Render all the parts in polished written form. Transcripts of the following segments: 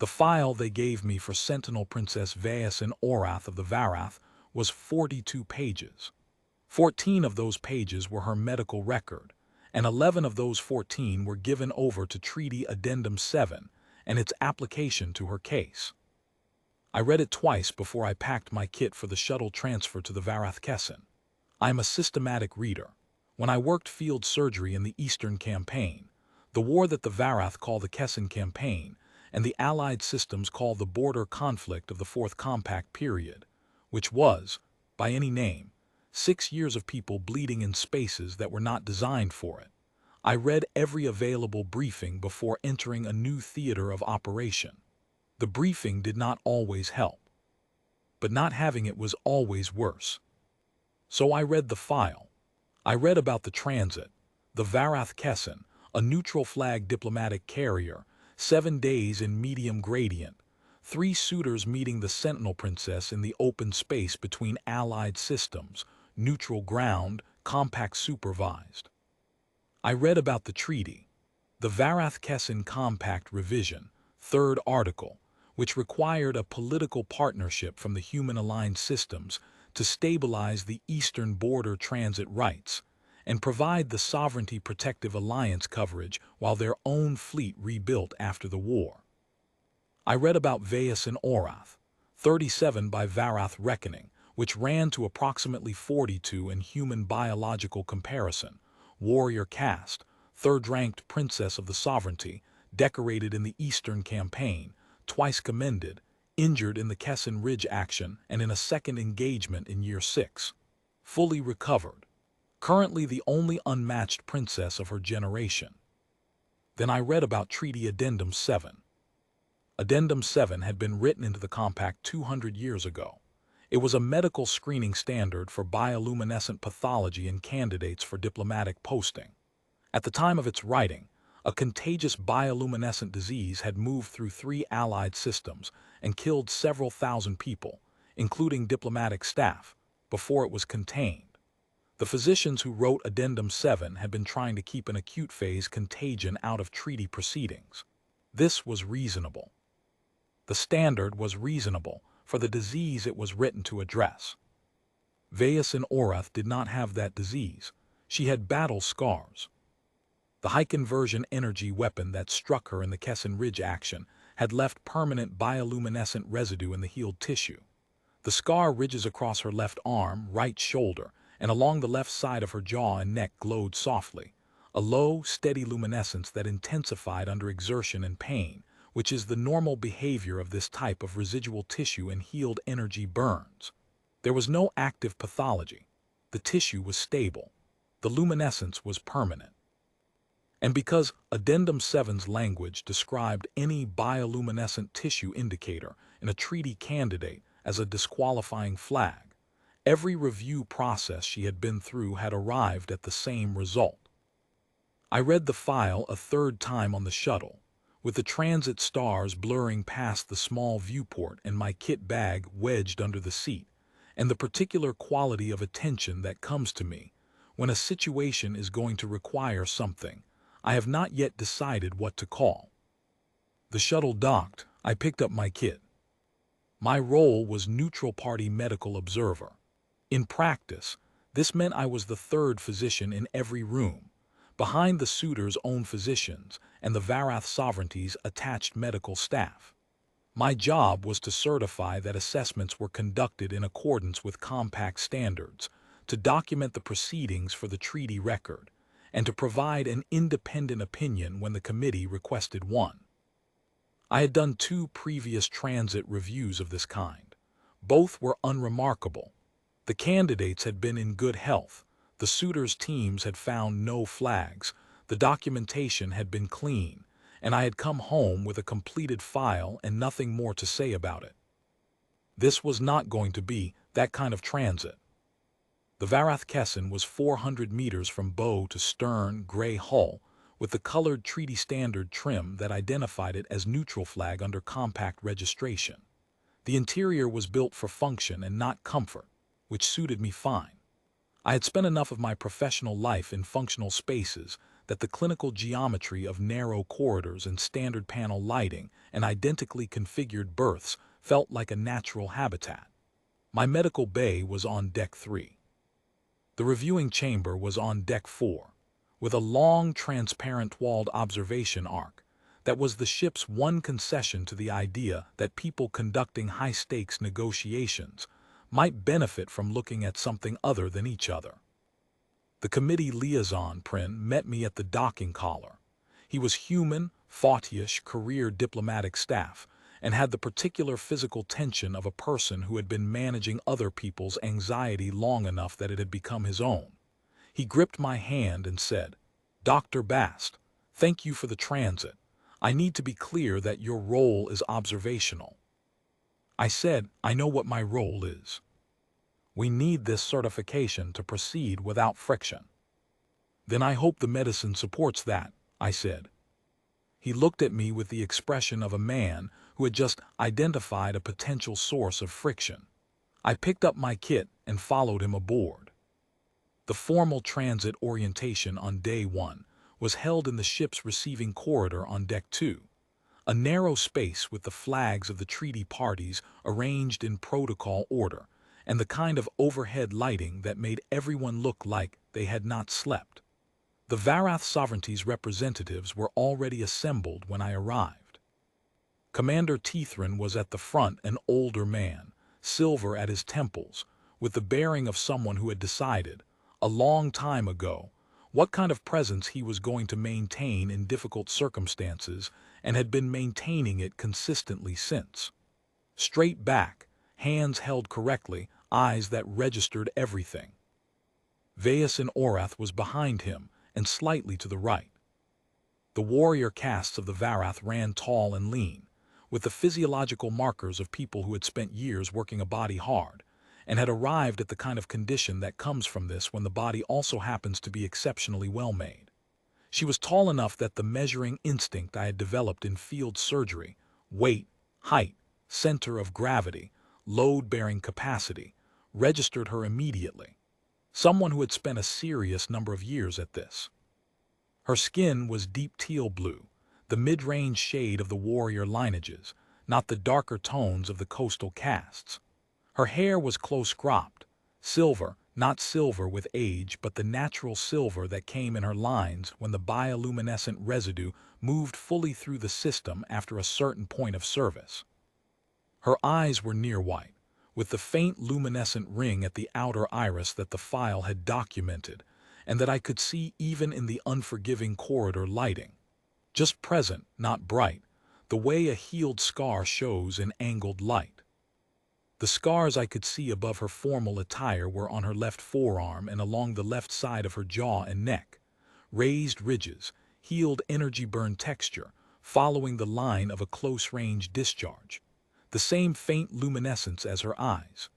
The file they gave me for Sentinel Princess Vaeus in Orath of the Varath was 42 pages. 14 of those pages were her medical record, and 11 of those 14 were given over to Treaty Addendum 7 and its application to her case. I read it twice before I packed my kit for the shuttle transfer to the Varath Kessin. I am a systematic reader. When I worked field surgery in the Eastern Campaign, the war that the Varath call the Kessin Campaign, and the Allied systems call the border conflict of the Fourth Compact period, which was, by any name, 6 years of people bleeding in spaces that were not designed for it. I read every available briefing before entering a new theater of operation. The briefing did not always help, but not having it was always worse. So I read the file. I read about the transit, the Varath Kessin, a neutral flag diplomatic carrier, 7 days in medium gradient, 3 suitors meeting the Sentinel Princess in the open space between Allied systems, neutral ground, compact supervised. I read about the treaty, the Varath Kessin Compact Revision, 3rd article, which required a political partnership from the human-aligned systems to stabilize the eastern border transit rights and provide the sovereignty protective alliance coverage while their own fleet rebuilt after the war. I read about Vaeus in Orath, 37 by Varath reckoning, which ran to approximately 42 in human biological comparison, warrior caste, 3rd-ranked princess of the sovereignty, decorated in the Eastern Campaign, twice commended, injured in the Kessin Ridge action and in a second engagement in Year 6. Fully recovered. Currently the only unmatched princess of her generation. Then I read about Treaty Addendum 7. Addendum 7 had been written into the compact 200 years ago. It was a medical screening standard for bioluminescent pathology in candidates for diplomatic posting. At the time of its writing, a contagious bioluminescent disease had moved through 3 Allied systems and killed several thousand people, including diplomatic staff, before it was contained. The physicians who wrote Addendum 7 had been trying to keep an acute phase contagion out of treaty proceedings. This was reasonable. The standard was reasonable for the disease it was written to address. Vaeus in Orath did not have that disease. She had battle scars. The high conversion energy weapon that struck her in the Kessin Ridge action had left permanent bioluminescent residue in the healed tissue. The scar ridges across her left arm, right shoulder, and along the left side of her jaw and neck glowed softly, a low, steady luminescence that intensified under exertion and pain, which is the normal behavior of this type of residual tissue in healed energy burns. There was no active pathology. The tissue was stable. The luminescence was permanent. And because Addendum 7's language described any bioluminescent tissue indicator in a treaty candidate as a disqualifying flag, every review process she had been through had arrived at the same result. I read the file a 3rd time on the shuttle, with the transit stars blurring past the small viewport and my kit bag wedged under the seat, and the particular quality of attention that comes to me when a situation is going to require something I have not yet decided what to call. The shuttle docked. I picked up my kit. My role was neutral party medical observer. In practice, this meant I was the 3rd physician in every room, behind the suitor's own physicians and the Varath sovereignty's attached medical staff. My job was to certify that assessments were conducted in accordance with compact standards, to document the proceedings for the treaty record, and to provide an independent opinion when the committee requested one. I had done 2 previous transit reviews of this kind. Both were unremarkable. The candidates had been in good health, the suitors' teams had found no flags, the documentation had been clean, and I had come home with a completed file and nothing more to say about it. This was not going to be that kind of transit. The Varath Kessin was 400 meters from bow to stern, gray hull, with the colored treaty standard trim that identified it as neutral flag under compact registration. The interior was built for function and not comfort, which suited me fine. I had spent enough of my professional life in functional spaces that the clinical geometry of narrow corridors and standard panel lighting and identically configured berths felt like a natural habitat. My medical bay was on deck 3. The reviewing chamber was on deck 4, with a long, transparent walled observation arc that was the ship's one concession to the idea that people conducting high-stakes negotiations might benefit from looking at something other than each other. The committee liaison prin met me at the docking collar. He was human, fauteuish, career diplomatic staff, and had the particular physical tension of a person who had been managing other people's anxiety long enough that it had become his own. He gripped my hand and said, "Dr. Bast, thank you for the transit. I need to be clear that your role is observational." I said, "I know what my role is. We need this certification to proceed without friction." "Then I hope the medicine supports that," I said. He looked at me with the expression of a man who had just identified a potential source of friction. I picked up my kit and followed him aboard. The formal transit orientation on day 1 was held in the ship's receiving corridor on deck 2, a narrow space with the flags of the treaty parties arranged in protocol order and the kind of overhead lighting that made everyone look like they had not slept. The Varath sovereignty's representatives were already assembled when I arrived. Commander Teethrin was at the front, an older man, silver at his temples, with the bearing of someone who had decided, a long time ago, what kind of presence he was going to maintain in difficult circumstances and had been maintaining it consistently since. Straight back, hands held correctly, eyes that registered everything. Vaeus Orath was behind him and slightly to the right. The warrior castes of the Varath ran tall and lean, with the physiological markers of people who had spent years working a body hard, and had arrived at the kind of condition that comes from this when the body also happens to be exceptionally well made. She was tall enough that the measuring instinct I had developed in field surgery, weight, height, center of gravity, load-bearing capacity, registered her immediately. Someone who had spent a serious number of years at this. Her skin was deep teal blue, the mid-range shade of the warrior lineages, not the darker tones of the coastal castes. Her hair was close-cropped, silver, not silver with age, but the natural silver that came in her lines when the bioluminescent residue moved fully through the system after a certain point of service. Her eyes were near white, with the faint luminescent ring at the outer iris that the file had documented, and that I could see even in the unforgiving corridor lighting. Just present, not bright, the way a healed scar shows in angled light. The scars I could see above her formal attire were on her left forearm and along the left side of her jaw and neck, raised ridges, healed energy burn texture, following the line of a close-range discharge. The same faint luminescence as her eyes.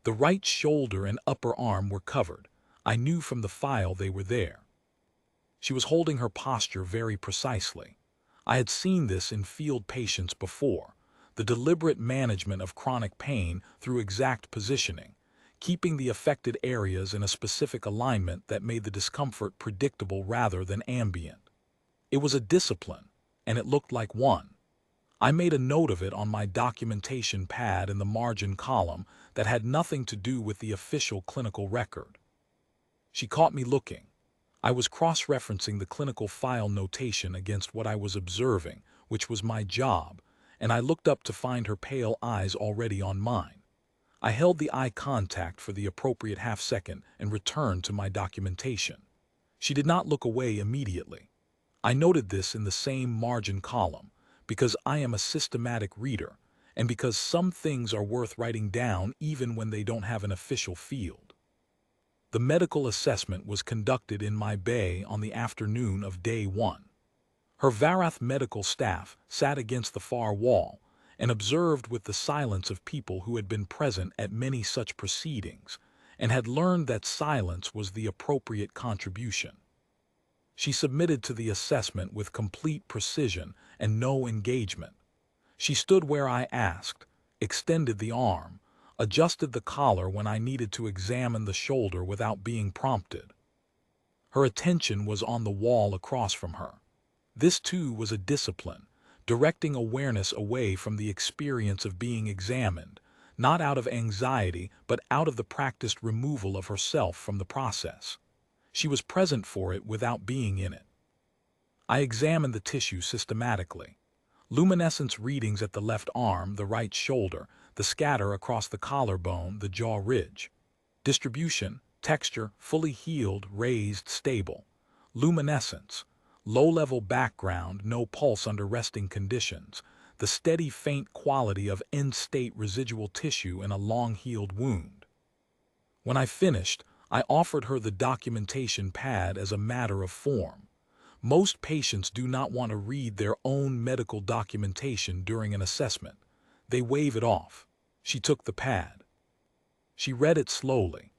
The right shoulder and upper arm were covered. I knew from the file they were there. She was holding her posture very precisely. I had seen this in field patients before, the deliberate management of chronic pain through exact positioning, keeping the affected areas in a specific alignment that made the discomfort predictable rather than ambient. It was a discipline, and it looked like one. I made a note of it on my documentation pad in the margin column that had nothing to do with the official clinical record. She caught me looking. I was cross-referencing the clinical file notation against what I was observing, which was my job, and I looked up to find her pale eyes already on mine. I held the eye contact for the appropriate half-second and returned to my documentation. She did not look away immediately. I noted this in the same margin column, because I am a systematic reader, and because some things are worth writing down even when they don't have an official field. The medical assessment was conducted in my bay on the afternoon of day 1. Her Varath medical staff sat against the far wall and observed with the silence of people who had been present at many such proceedings and had learned that silence was the appropriate contribution. She submitted to the assessment with complete precision and no engagement. She stood where I asked, extended the arm, adjusted the collar when I needed to examine the shoulder without being prompted. Her attention was on the wall across from her. This too was a discipline, directing awareness away from the experience of being examined, not out of anxiety but out of the practiced removal of herself from the process. She was present for it without being in it. I examined the tissue systematically. Luminescence readings at the left arm, the right shoulder, the scatter across the collarbone, the jaw ridge. Distribution, texture, fully healed, raised, stable. Luminescence, low-level background, no pulse under resting conditions. The steady, faint quality of end-state residual tissue in a long-healed wound. When I finished, I offered her the documentation pad as a matter of form. Most patients do not want to read their own medical documentation during an assessment. They wave it off. She took the pad. She read it slowly.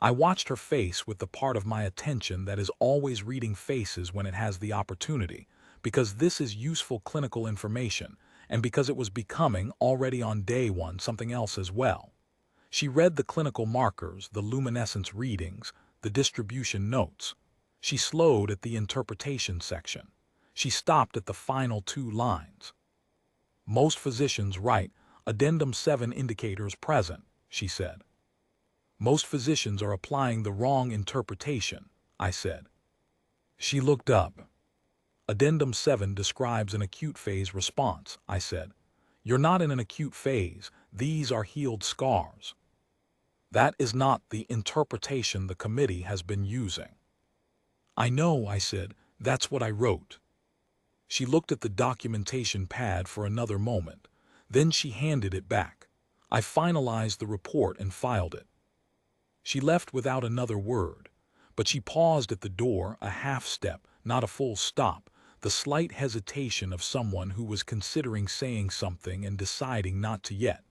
I watched her face with the part of my attention that is always reading faces when it has the opportunity, because this is useful clinical information, and because it was becoming, already on day one, something else as well. She read the clinical markers, the luminescence readings, the distribution notes. She slowed at the interpretation section. She stopped at the final 2 lines. Most physicians write, Addendum 7 indicators present, she said. Most physicians are applying the wrong interpretation, I said. She looked up. Addendum 7 describes an acute phase response, I said. You're not in an acute phase, these are healed scars. That is not the interpretation the committee has been using. I know, I said, that's what I wrote. She looked at the documentation pad for another moment. Then she handed it back. I finalized the report and filed it. She left without another word, but she paused at the door, a half step, not a full stop, the slight hesitation of someone who was considering saying something and deciding not to yet.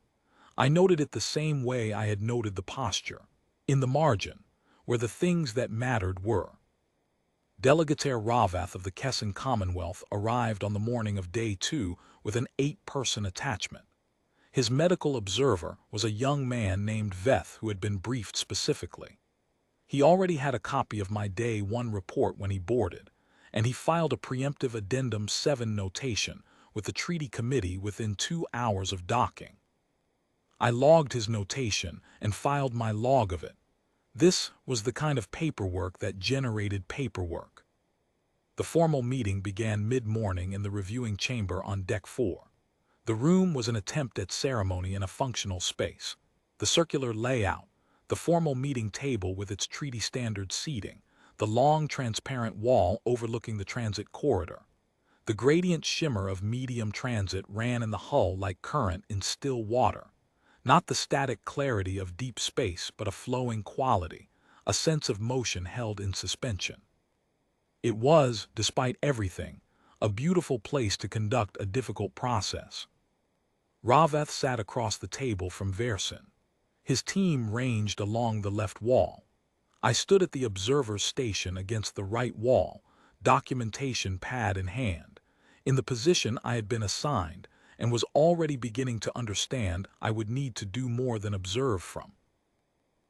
I noted it the same way I had noted the posture, in the margin, where the things that mattered were. Delegateur Ravath of the Kessin Commonwealth arrived on the morning of day 2 with an 8-person attachment. His medical observer was a young man named Veth who had been briefed specifically. He already had a copy of my day 1 report when he boarded, and he filed a preemptive Addendum 7 notation with the treaty committee within 2 hours of docking. I logged his notation and filed my log of it. This was the kind of paperwork that generated paperwork. The formal meeting began mid-morning in the reviewing chamber on Deck 4. The room was an attempt at ceremony in a functional space. The circular layout, the formal meeting table with its treaty standard seating, the long transparent wall overlooking the transit corridor. The gradient shimmer of medium transit ran in the hull like current in still water. Not the static clarity of deep space, but a flowing quality, a sense of motion held in suspension. It was, despite everything, a beautiful place to conduct a difficult process. Ravath sat across the table from Versin. His team ranged along the left wall. I stood at the observer's station against the right wall, documentation pad in hand, in the position I had been assigned, and was already beginning to understand I would need to do more than observe from.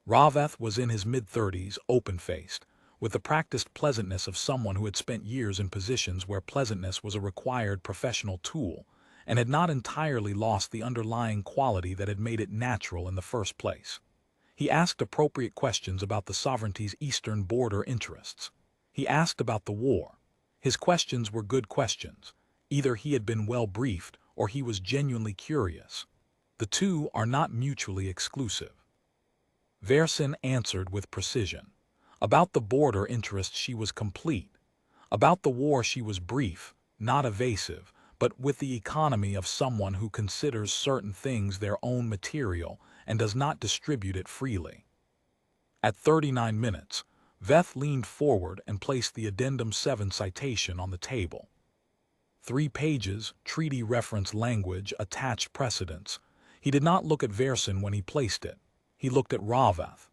Ravath was in his mid-30s, open-faced, with the practiced pleasantness of someone who had spent years in positions where pleasantness was a required professional tool, and had not entirely lost the underlying quality that had made it natural in the first place. He asked appropriate questions about the sovereignty's eastern border interests. He asked about the war. His questions were good questions. Either he had been well briefed, or he was genuinely curious. The two are not mutually exclusive. Versin answered with precision. About the border interests she was complete. About the war she was brief, not evasive, but with the economy of someone who considers certain things their own material and does not distribute it freely. At 39 minutes, Veth leaned forward and placed the Addendum 7 citation on the table. 3 pages, treaty reference language, attached precedents. He did not look at Versin when he placed it. He looked at Ravath.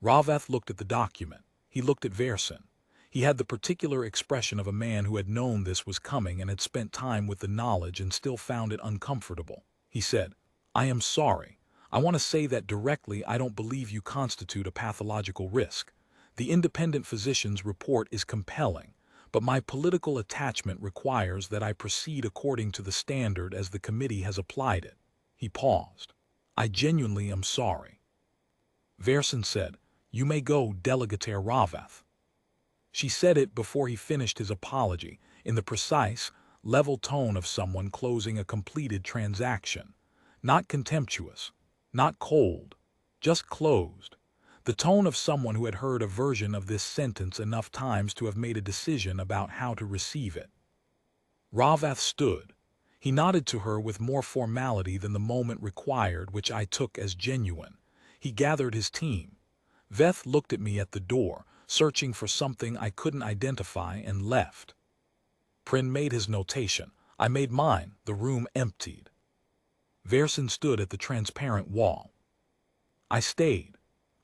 Ravath looked at the document. He looked at Versin. He had the particular expression of a man who had known this was coming and had spent time with the knowledge and still found it uncomfortable. He said, "I am sorry. I want to say that directly I don't believe you constitute a pathological risk. The independent physician's report is compelling, but my political attachment requires that I proceed according to the standard as the committee has applied it. He paused. I genuinely am sorry. Verson said, "You may go, Delegateur Ravath." She said it before he finished his apology, in the precise, level tone of someone closing a completed transaction. Not contemptuous, not cold, just closed. The tone of someone who had heard a version of this sentence enough times to have made a decision about how to receive it. Ravath stood. He nodded to her with more formality than the moment required, which I took as genuine. He gathered his team. Veth looked at me at the door, searching for something I couldn't identify, and left. Prin made his notation. I made mine. The room emptied. Verson stood at the transparent wall. I stayed.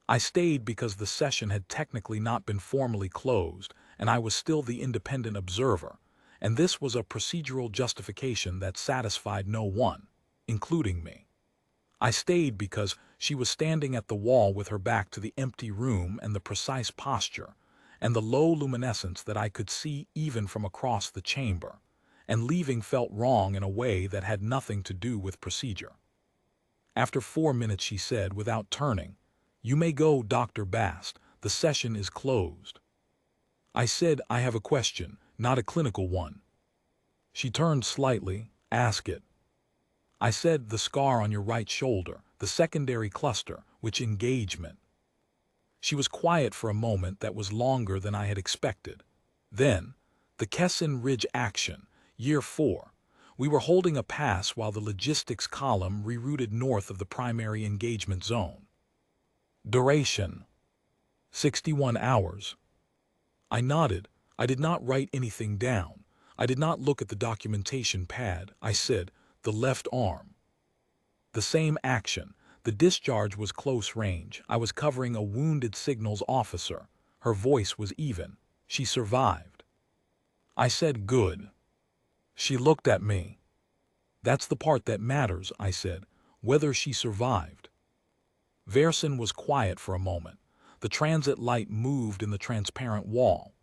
I stayed because the session had technically not been formally closed, and I was still the independent observer, and this was a procedural justification that satisfied no one, including me. I stayed because she was standing at the wall with her back to the empty room, and the precise posture, and the low luminescence that I could see even from across the chamber, and leaving felt wrong in a way that had nothing to do with procedure. After 4 minutes she said, without turning, "You may go, Dr. Bast. The session is closed." I said, "I have a question, not a clinical one." She turned slightly. "Ask it." I said, "The scar on your right shoulder, the secondary cluster, which engagement?" She was quiet for a moment that was longer than I had expected. Then, "The Kessin Ridge action, year 4. We were holding a pass while the logistics column rerouted north of the primary engagement zone. Duration: 61 hours. I nodded. I did not write anything down. I did not look at the documentation pad. I said, "The left arm." The same action. The discharge was close range. I was covering a wounded signals officer. Her voice was even. "She survived." I said, "Good." She looked at me. "That's the part that matters," I said, "whether she survived." Verson was quiet for a moment. The transit light moved in the transparent wall.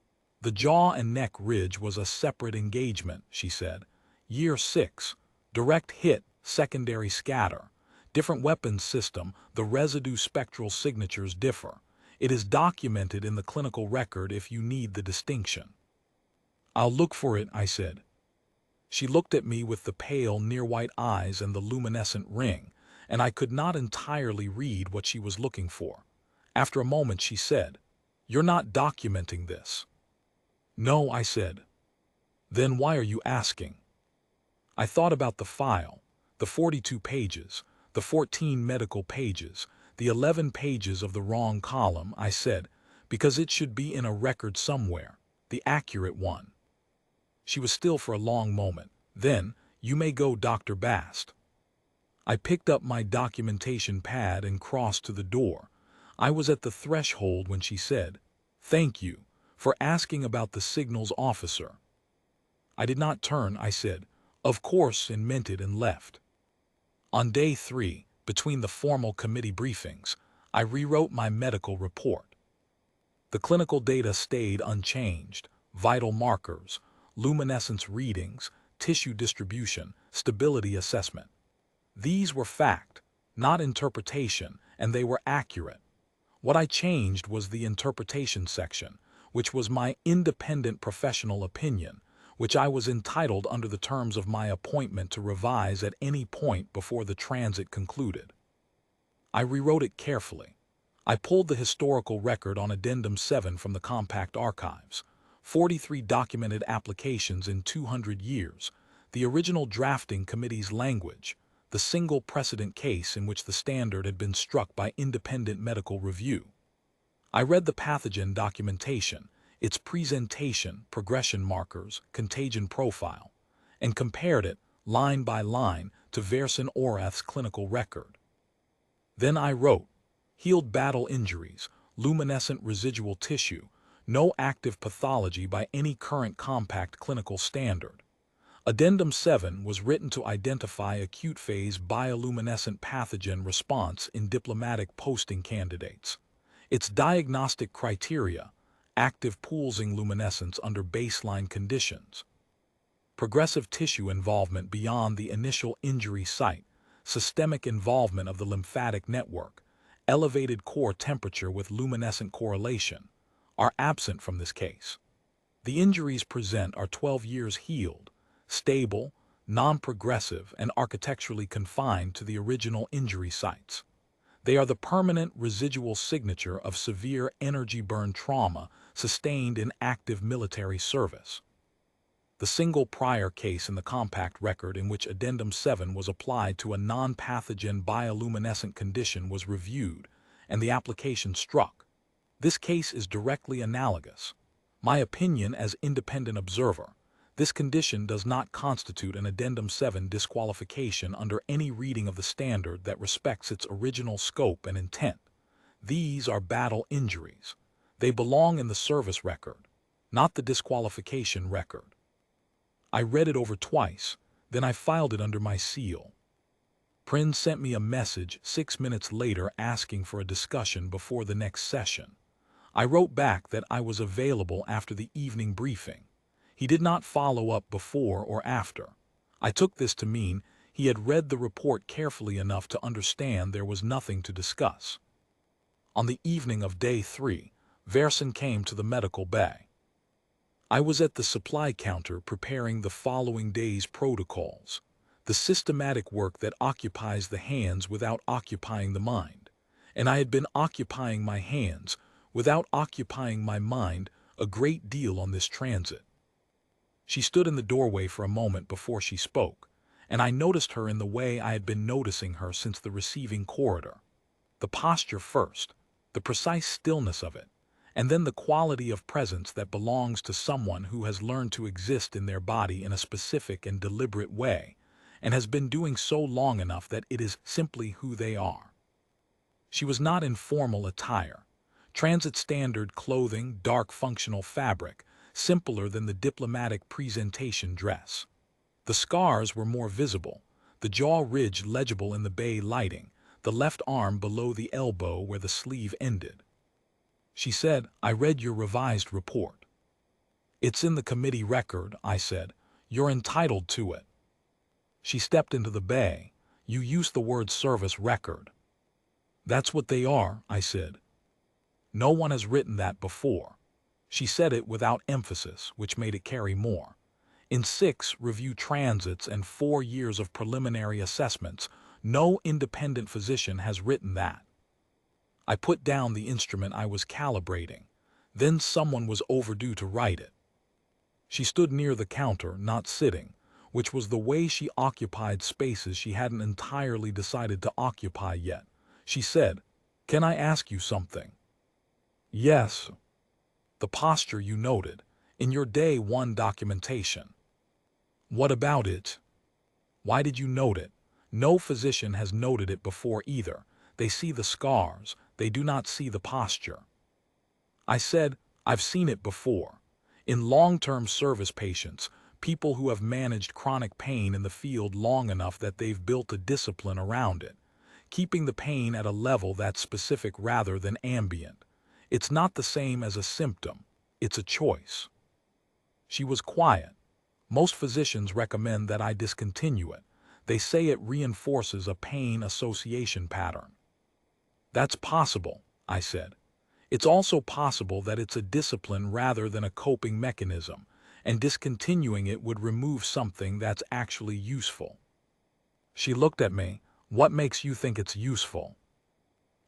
"The jaw and neck ridge was a separate engagement," she said. "Year 6. Direct hit, secondary scatter. Different weapons system, the residue spectral signatures differ. It is documented in the clinical record if you need the distinction." "I'll look for it," I said. She looked at me with the pale, near-white eyes and the luminescent ring, and I could not entirely read what she was looking for. After a moment she said, "You're not documenting this." "No," I said. "Then why are you asking?" I thought about the file, the 42 pages, the 14 medical pages, the 11 pages of the wrong column. I said, "Because it should be in a record somewhere, the accurate one." She was still for a long moment. Then, "You may go, Dr. Bast." I picked up my documentation pad and crossed to the door. I was at the threshold when she said, "Thank you for asking about the signals officer." I did not turn. I said, "Of course," and meant it, and left. On day 3, between the formal committee briefings, I rewrote my medical report. The clinical data stayed unchanged: vital markers, luminescence readings, tissue distribution, stability assessment. These were fact, not interpretation, and they were accurate. What I changed was the interpretation section, which was my independent professional opinion, which I was entitled under the terms of my appointment to revise at any point before the transit concluded. I rewrote it carefully. I pulled the historical record on Addendum 7 from the compact archives. 43 documented applications in 200 years, the original drafting committee's language, the single precedent case in which the standard had been struck by independent medical review. I read the pathogen documentation, its presentation, progression markers, contagion profile, and compared it, line by line, to Verson Orath's clinical record. Then I wrote, "Healed battle injuries, luminescent residual tissue, no active pathology by any current compact clinical standard." Addendum 7 was written to identify acute phase bioluminescent pathogen response in diplomatic posting candidates. Its diagnostic criteria: active pulsing luminescence under baseline conditions, progressive tissue involvement beyond the initial injury site, systemic involvement of the lymphatic network, elevated core temperature with luminescent correlation, are absent from this case. The injuries present are 12 years healed, stable, non-progressive, and architecturally confined to the original injury sites. They are the permanent residual signature of severe energy burn trauma sustained in active military service. The single prior case in the compact record in which Addendum 7 was applied to a non-pathogen bioluminescent condition was reviewed, and the application struck. This case is directly analogous. My opinion as independent observer: this condition does not constitute an Addendum 7 disqualification under any reading of the standard that respects its original scope and intent. These are battle injuries. They belong in the service record, not the disqualification record. I read it over twice, then I filed it under my seal. Prin sent me a message 6 minutes later asking for a discussion before the next session. I wrote back that I was available after the evening briefing. He did not follow up before or after. I took this to mean he had read the report carefully enough to understand there was nothing to discuss. On the evening of day 3, Verson came to the medical bay. I was at the supply counter preparing the following day's protocols, the systematic work that occupies the hands without occupying the mind, and I had been occupying my hands without occupying my mind a great deal on this transit. She stood in the doorway for a moment before she spoke, and I noticed her in the way I had been noticing her since the receiving corridor. The posture first, the precise stillness of it, and then the quality of presence that belongs to someone who has learned to exist in their body in a specific and deliberate way, and has been doing so long enough that it is simply who they are. She was not in formal attire. Transit standard clothing, dark functional fabric, simpler than the diplomatic presentation dress. The scars were more visible, the jaw ridge legible in the bay lighting, the left arm below the elbow where the sleeve ended. She said, "I read your revised report." "It's in the committee record," I said. "You're entitled to it." She stepped into the bay. "You used the word service record." "That's what they are," I said. "No one has written that before." She said it without emphasis, which made it carry more. "In 6 review transits and 4 years of preliminary assessments, no independent physician has written that." I put down the instrument I was calibrating. Then someone was overdue to write it. She stood near the counter, not sitting, which was the way she occupied spaces she hadn't entirely decided to occupy yet. She said, "Can I ask you something?" "Yes." "The posture you noted in your day 1 documentation. What about it?" "Why did you note it?" "No physician has noted it before either. They see the scars, they do not see the posture." I said, "I've seen it before. In long-term service patients, people who have managed chronic pain in the field long enough that they've built a discipline around it, keeping the pain at a level that's specific rather than ambient. It's not the same as a symptom, it's a choice." She was quiet. "Most physicians recommend that I discontinue it. They say it reinforces a pain association pattern." "That's possible," I said. "It's also possible that it's a discipline rather than a coping mechanism, and discontinuing it would remove something that's actually useful." She looked at me. "What makes you think it's useful?"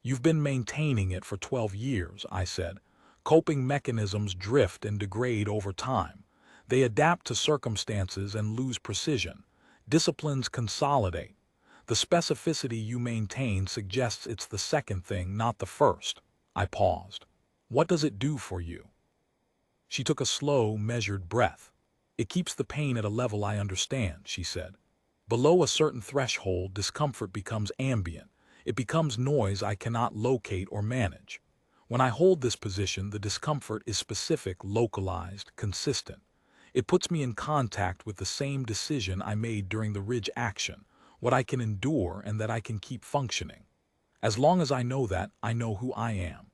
"You've been maintaining it for 12 years, I said. "Coping mechanisms drift and degrade over time. They adapt to circumstances and lose precision. Disciplines consolidate. The specificity you maintain suggests it's the second thing, not the first." I paused. "What does it do for you?" She took a slow, measured breath. "It keeps the pain at a level I understand," she said. "Below a certain threshold, discomfort becomes ambient. It becomes noise I cannot locate or manage. When I hold this position, the discomfort is specific, localized, consistent. It puts me in contact with the same decision I made during the ridge action, what I can endure and that I can keep functioning. As long as I know that, I know who I am."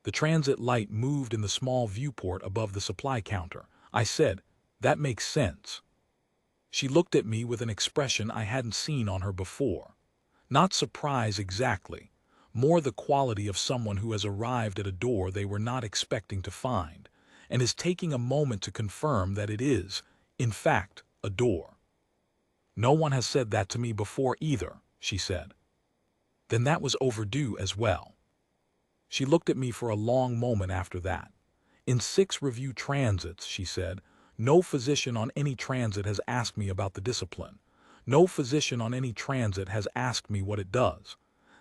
The transit light moved in the small viewport above the supply counter. I said, "That makes sense." She looked at me with an expression I hadn't seen on her before. Not surprise exactly, more the quality of someone who has arrived at a door they were not expecting to find, and is taking a moment to confirm that it is, in fact, a door. "No one has said that to me before either," she said. "Then that was overdue as well." She looked at me for a long moment after that. "In 6 review transits," she said, "no physician on any transit has asked me about the discipline. No physician on any transit has asked me what it does.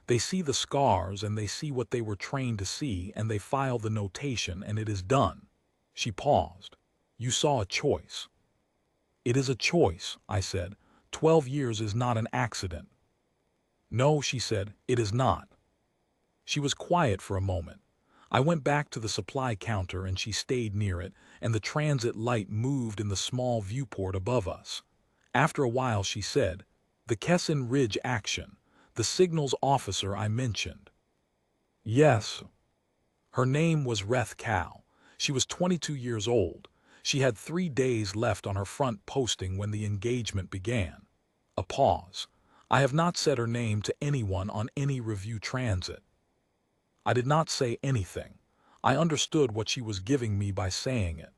They see the scars and they see what they were trained to see and they file the notation and it is done." She paused. "You saw a choice." "It is a choice," I said. 12 years is not an accident." "No," she said, "it is not." She was quiet for a moment. I went back to the supply counter and she stayed near it, and the transit light moved in the small viewport above us. After a while she said, "The Kessin Ridge action, the signals officer I mentioned." "Yes." Her name was Reth Cal. She was 22 years old. She had 3 days left on her front posting when the engagement began. A pause. "I have not said her name to anyone on any review transit." I did not say anything. I understood what she was giving me by saying it.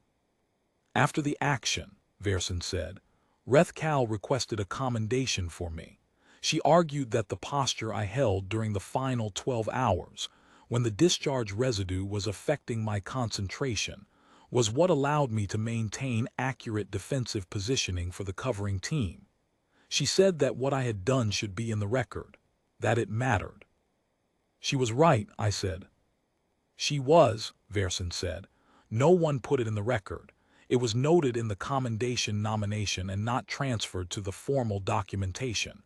"After the action," Verson said, "Reth Cal requested a commendation for me. She argued that the posture I held during the final 12 hours, when the discharge residue was affecting my concentration, was what allowed me to maintain accurate defensive positioning for the covering team. She said that what I had done should be in the record, that it mattered." "She was right," I said. "She was," Verson said. "No one put it in the record. It was noted in the commendation nomination and not transferred to the formal documentation.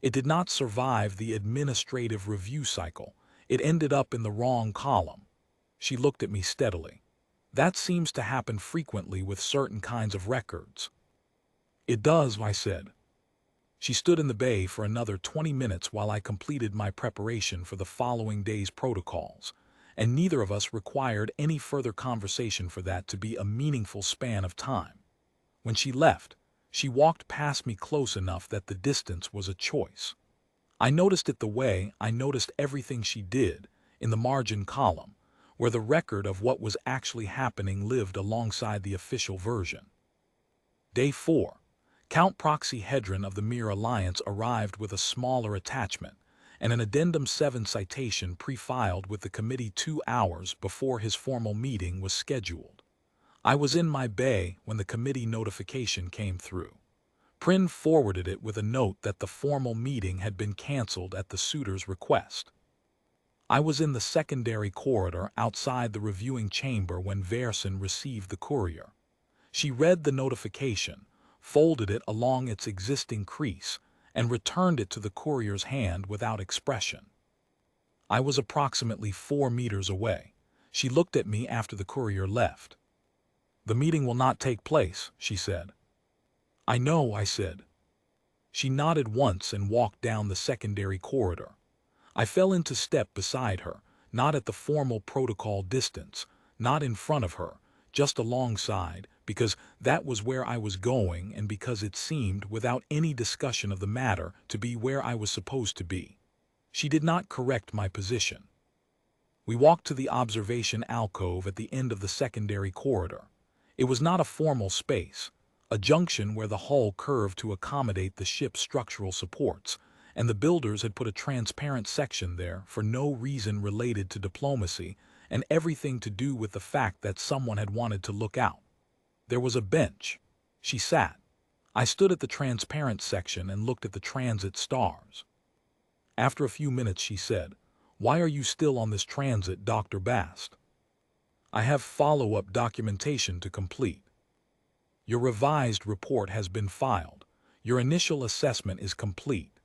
It did not survive the administrative review cycle. It ended up in the wrong column." She looked at me steadily. "That seems to happen frequently with certain kinds of records." "It does," I said. She stood in the bay for another 20 minutes while I completed my preparation for the following day's protocols, and neither of us required any further conversation for that to be a meaningful span of time. When she left, she walked past me close enough that the distance was a choice. I noticed it the way I noticed everything she did, in the margin column, where the record of what was actually happening lived alongside the official version. Day 4. Count Proxy Hedron of the Mir Alliance arrived with a smaller attachment, and an Addendum 7 citation pre-filed with the committee 2 hours before his formal meeting was scheduled. I was in my bay when the committee notification came through. Prin forwarded it with a note that the formal meeting had been canceled at the Suitor's request. I was in the secondary corridor outside the reviewing chamber when Verson received the courier. She read the notification, folded it along its existing crease, and returned it to the courier's hand without expression. I was approximately 4 meters away. She looked at me after the courier left. "The meeting will not take place," she said. "I know," I said. She nodded once and walked down the secondary corridor. I fell into step beside her, not at the formal protocol distance, not in front of her, just alongside, because that was where I was going and because it seemed, without any discussion of the matter, to be where I was supposed to be. She did not correct my position. We walked to the observation alcove at the end of the secondary corridor. It was not a formal space, a junction where the hull curved to accommodate the ship's structural supports, and the builders had put a transparent section there for no reason related to diplomacy and everything to do with the fact that someone had wanted to look out. There was a bench. She sat. I stood at the transparent section and looked at the transit stars. After a few minutes she said, "Why are you still on this transit, Dr. Bast?" "I have follow-up documentation to complete." "Your revised report has been filed. Your initial assessment is complete.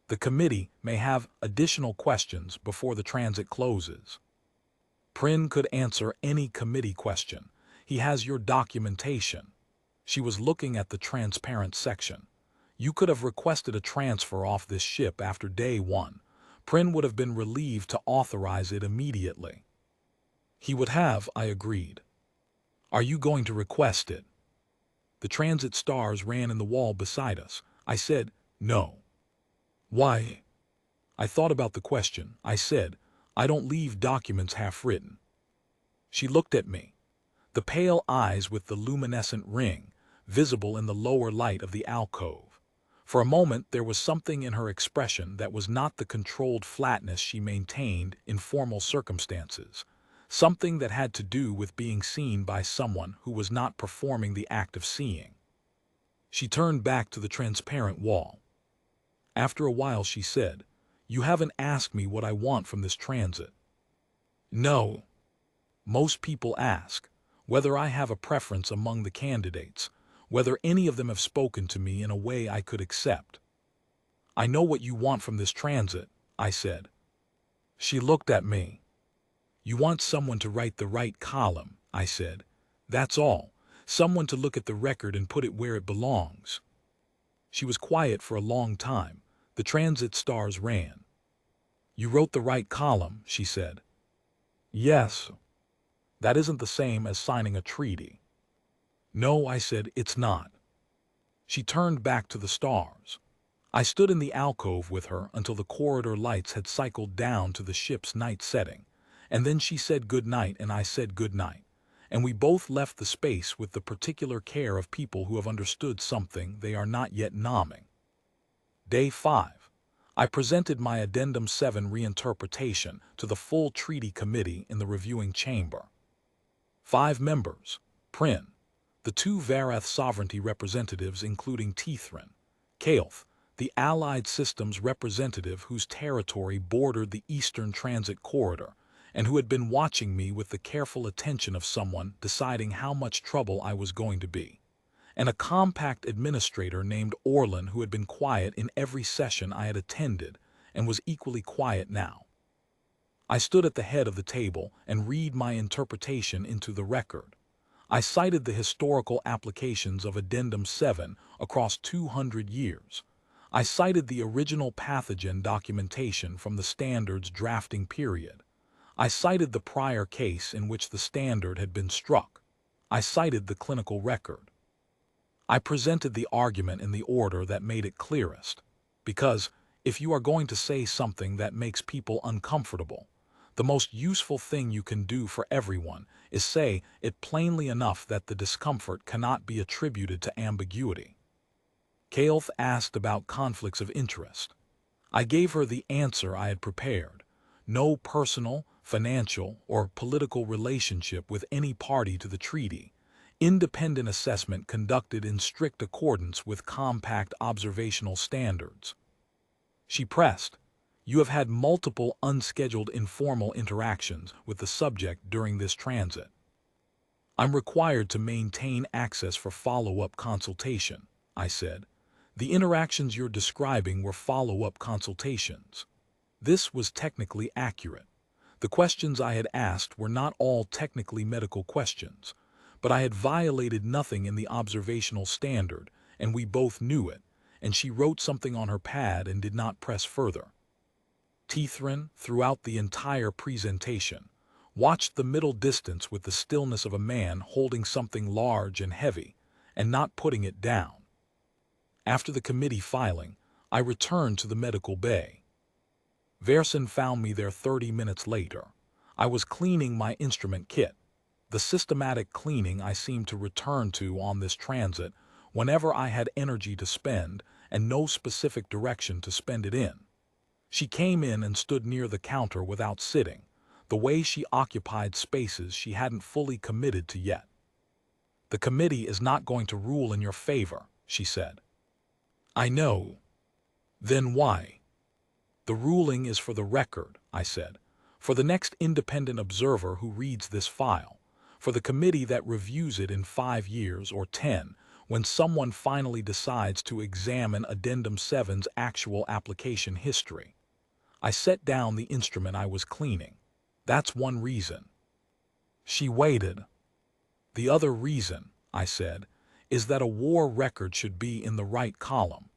The committee may have additional questions before the transit closes." Prin could answer any committee question. "He has your documentation." She was looking at the transparent section. "You could have requested a transfer off this ship after day 1. Prin would have been relieved to authorize it immediately." He would have, I agreed. Are you going to request it? The transit stars ran in the wall beside us. I said, no. Why? I thought about the question. I said, I don't leave documents half-written. She looked at me. The pale eyes with the luminescent ring, visible in the lower light of the alcove. For a moment there was something in her expression that was not the controlled flatness she maintained in formal circumstances, something that had to do with being seen by someone who was not performing the act of seeing. She turned back to the transparent wall. After a while she said, "You haven't asked me what I want from this transit." No. Most people ask whether I have a preference among the candidates, whether any of them have spoken to me in a way I could accept. I know what you want from this transit, I said. She looked at me. You want someone to write the right column, I said. That's all. Someone to look at the record and put it where it belongs. She was quiet for a long time. The transit stars ran. You wrote the right column, she said. Yes. That isn't the same as signing a treaty. No, I said, it's not. She turned back to the stars. I stood in the alcove with her until the corridor lights had cycled down to the ship's night setting, and then she said good night and I said good night, and we both left the space with the particular care of people who have understood something they are not yet nomming. Day 5. I presented my Addendum 7 reinterpretation to the full treaty committee in the reviewing chamber. 5 members, Prin, the 2 Varath sovereignty representatives including Tithrin, Kael'th, the Allied Systems representative whose territory bordered the Eastern Transit Corridor, and who had been watching me with the careful attention of someone deciding how much trouble I was going to be, and a compact administrator named Orlin who had been quiet in every session I had attended and was equally quiet now. I stood at the head of the table and read my interpretation into the record. I cited the historical applications of Addendum 7 across 200 years. I cited the original pathogen documentation from the standard's drafting period. I cited the prior case in which the standard had been struck. I cited the clinical record. I presented the argument in the order that made it clearest, because if you are going to say something that makes people uncomfortable, the most useful thing you can do for everyone is say it plainly enough that the discomfort cannot be attributed to ambiguity. Kael'th asked about conflicts of interest. I gave her the answer I had prepared. No personal, financial, or political relationship with any party to the treaty. Independent assessment conducted in strict accordance with compact observational standards. She pressed, "You have had multiple unscheduled informal interactions with the subject during this transit. I'm required to maintain access for follow-up consultation," I said. The interactions you're describing were follow-up consultations. This was technically accurate. The questions I had asked were not all technically medical questions, but I had violated nothing in the observational standard, and we both knew it, and she wrote something on her pad and did not press further. Tithrin, throughout the entire presentation, watched the middle distance with the stillness of a man holding something large and heavy, and not putting it down. After the committee filing, I returned to the medical bay. Verson found me there 30 minutes later. I was cleaning my instrument kit, the systematic cleaning I seemed to return to on this transit whenever I had energy to spend and no specific direction to spend it in. She came in and stood near the counter without sitting, the way she occupied spaces she hadn't fully committed to yet. "The committee is not going to rule in your favor," she said. "I know." "Then why?" "The ruling is for the record," I said, "for the next independent observer who reads this file, for the committee that reviews it in 5 years or 10, when someone finally decides to examine Addendum 7's actual application history." I set down the instrument I was cleaning. "That's one reason." She waited. "The other reason," I said, "is that a war record should be in the right column,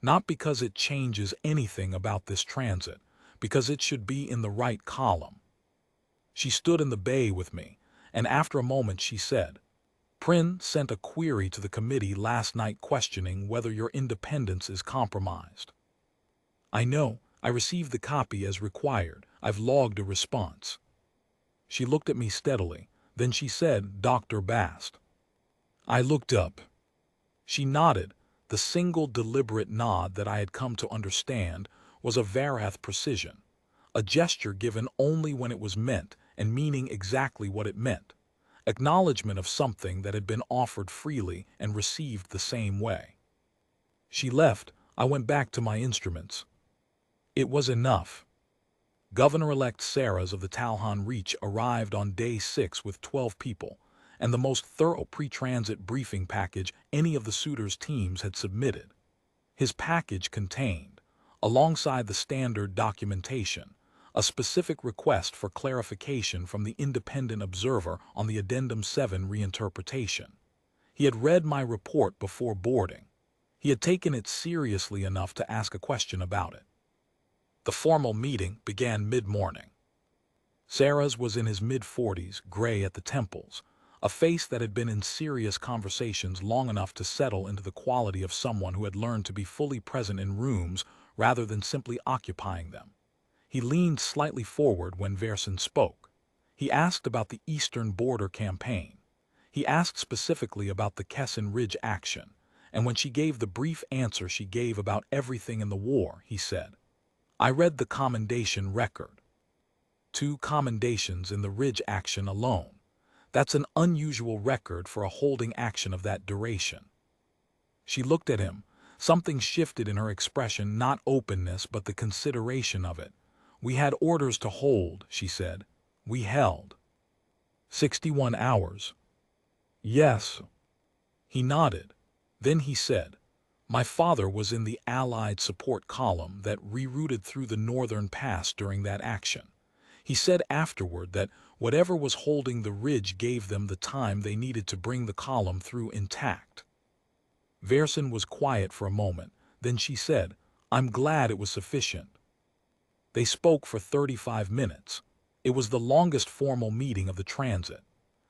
not because it changes anything about this transit, because it should be in the right column." She stood in the bay with me, and after a moment she said, "Prin sent a query to the committee last night questioning whether your independence is compromised." "I know. I received the copy as required. I've logged a response." She looked at me steadily. Then she said, "Dr. Bast." I looked up. She nodded. The single deliberate nod that I had come to understand was a Varath precision, a gesture given only when it was meant and meaning exactly what it meant, acknowledgement of something that had been offered freely and received the same way. She left. I went back to my instruments. It was enough. Governor-elect Saras of the Talhan Reach arrived on day 6 with 12 people, and the most thorough pre-transit briefing package any of the Suitor's teams had submitted. His package contained, alongside the standard documentation, a specific request for clarification from the independent observer on the Addendum 7 reinterpretation. He had read my report before boarding. He had taken it seriously enough to ask a question about it. The formal meeting began mid-morning. Saras was in his mid-40s, gray at the temples, a face that had been in serious conversations long enough to settle into the quality of someone who had learned to be fully present in rooms rather than simply occupying them. He leaned slightly forward when Versen spoke. He asked about the Eastern Border Campaign. He asked specifically about the Kessin Ridge action, and when she gave the brief answer she gave about everything in the war, he said, "I read the commendation record. 2 commendations in the Ridge action alone. That's an unusual record for a holding action of that duration." She looked at him. Something shifted in her expression, not openness, but the consideration of it. "We had orders to hold," she said. "We held." 61 hours. Yes. He nodded. Then he said, "My father was in the Allied support column that rerouted through the Northern Pass during that action. He said afterward that whatever was holding the ridge gave them the time they needed to bring the column through intact." Versen was quiet for a moment. Then she said, "I'm glad it was sufficient." They spoke for 35 minutes. It was the longest formal meeting of the transit.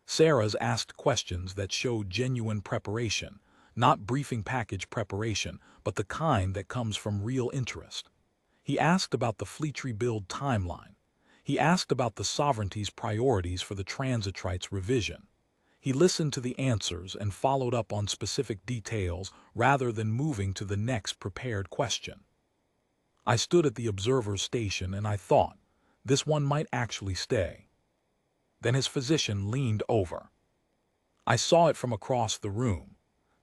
Saras asked questions that showed genuine preparation, not briefing package preparation, but the kind that comes from real interest. He asked about the fleet rebuild timeline. He asked about the sovereignty's priorities for the transitrite's revision. He listened to the answers and followed up on specific details rather than moving to the next prepared question. I stood at the observer's station and I thought, this one might actually stay. Then his physician leaned over. I saw it from across the room.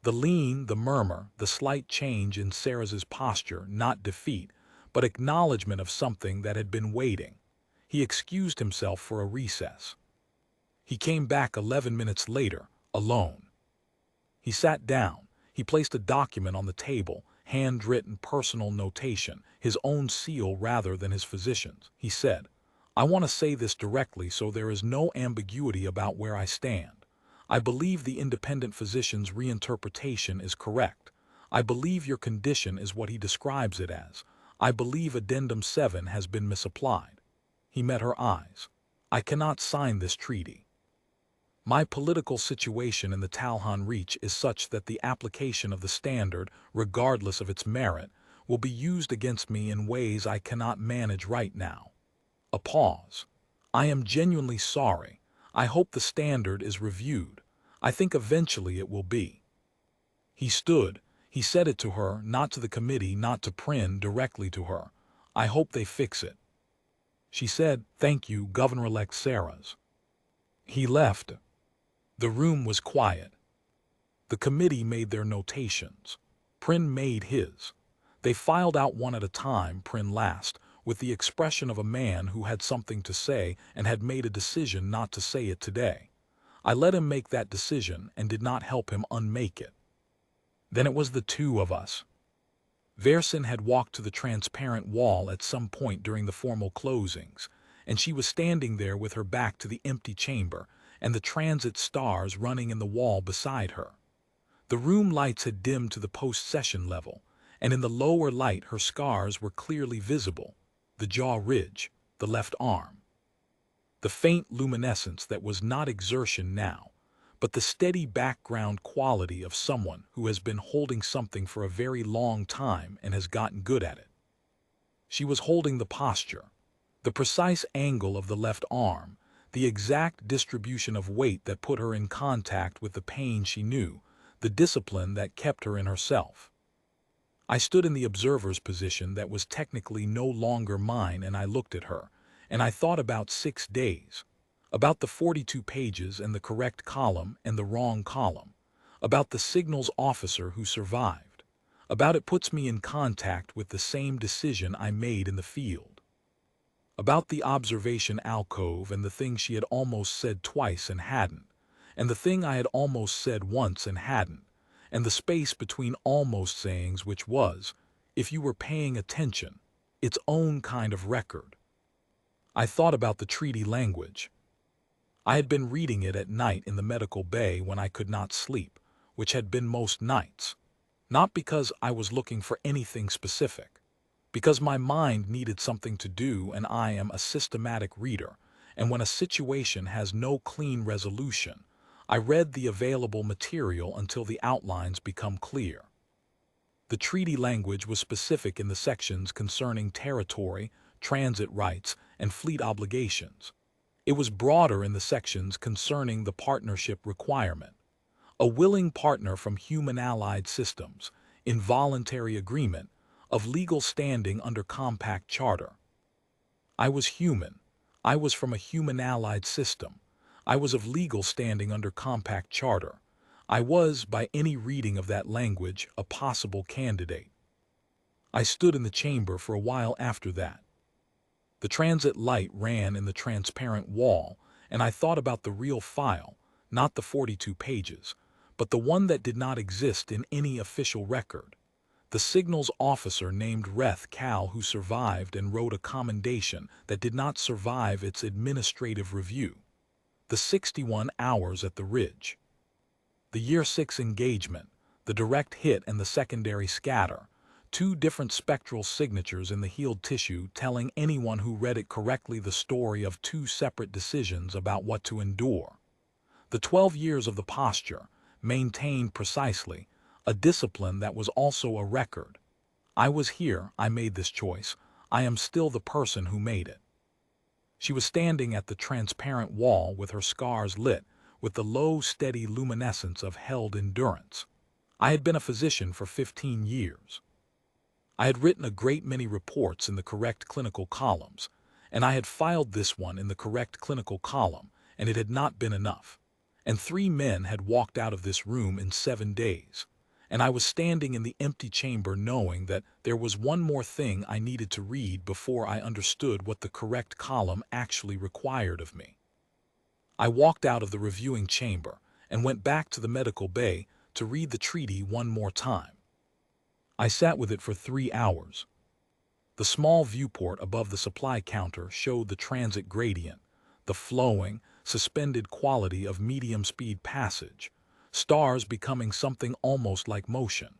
The lean, the murmur, the slight change in Saras's posture, not defeat, but acknowledgement of something that had been waiting. He excused himself for a recess. He came back 11 minutes later, alone. He sat down. He placed a document on the table, handwritten personal notation, his own seal rather than his physician's. He said, "I want to say this directly so there is no ambiguity about where I stand. I believe the independent physician's reinterpretation is correct. I believe your condition is what he describes it as. I believe Addendum 7 has been misapplied." He met her eyes. "I cannot sign this treaty. My political situation in the Talhan Reach is such that the application of the standard, regardless of its merit, will be used against me in ways I cannot manage right now." A pause. "I am genuinely sorry. I hope the standard is reviewed. I think eventually it will be." He stood. He said it to her, not to the committee, not to Prin, directly to her. "I hope they fix it." She said, "Thank you, Governor-elect Saras." He left. The room was quiet. The committee made their notations. Prin made his. They filed out one at a time, Prin last, with the expression of a man who had something to say and had made a decision not to say it today. I let him make that decision and did not help him unmake it. Then it was the 2 of us. Versen had walked to the transparent wall at some point during the formal closings, and she was standing there with her back to the empty chamber and the transit stars running in the wall beside her. The room lights had dimmed to the post-session level, and in the lower light her scars were clearly visible, the jaw ridge, the left arm. The faint luminescence that was not exertion now, but the steady background quality of someone who has been holding something for a very long time and has gotten good at it. She was holding the posture, the precise angle of the left arm, the exact distribution of weight that put her in contact with the pain she knew, the discipline that kept her in herself. I stood in the observer's position that was technically no longer mine, and I looked at her, and I thought about 6 days, about the 42 pages and the correct column and the wrong column, about the signals officer who survived, about it puts me in contact with the same decision I made in the field, about the observation alcove and the thing she had almost said twice and hadn't, and the thing I had almost said once and hadn't, and the space between almost sayings, which was, if you were paying attention, its own kind of record. I thought about the treaty language. I had been reading it at night in the medical bay when I could not sleep, which had been most nights, not because I was looking for anything specific, because my mind needed something to do, and I am a systematic reader, and when a situation has no clean resolution, I read the available material until the outlines become clear. The treaty language was specific in the sections concerning territory, transit rights, and fleet obligations. It was broader in the sections concerning the partnership requirement. A willing partner from human allied systems, involuntary agreement, of legal standing under compact charter. I was human. I was from a human allied system. I was of legal standing under compact charter. I was, by any reading of that language, a possible candidate. I stood in the chamber for a while after that. The transit light ran in the transparent wall, and I thought about the real file, not the 42 pages, but the one that did not exist in any official record. The signals officer named Reth Cal, who survived and wrote a commendation that did not survive its administrative review. The 61 hours at the ridge. The Year 6 engagement, the direct hit and the secondary scatter, two different spectral signatures in the healed tissue telling anyone who read it correctly the story of two separate decisions about what to endure. The 12 years of the posture, maintained precisely, a discipline that was also a record. I was here, I made this choice, I am still the person who made it. She was standing at the transparent wall with her scars lit, with the low, steady luminescence of held endurance. I had been a physician for 15 years. I had written a great many reports in the correct clinical columns, and I had filed this one in the correct clinical column, and it had not been enough. And 3 men had walked out of this room in 7 days. And I was standing in the empty chamber knowing that there was one more thing I needed to read before I understood what the correct column actually required of me. I walked out of the reviewing chamber and went back to the medical bay to read the treaty one more time. I sat with it for 3 hours. The small viewport above the supply counter showed the transit gradient, the flowing, suspended quality of medium-speed passage, stars becoming something almost like motion.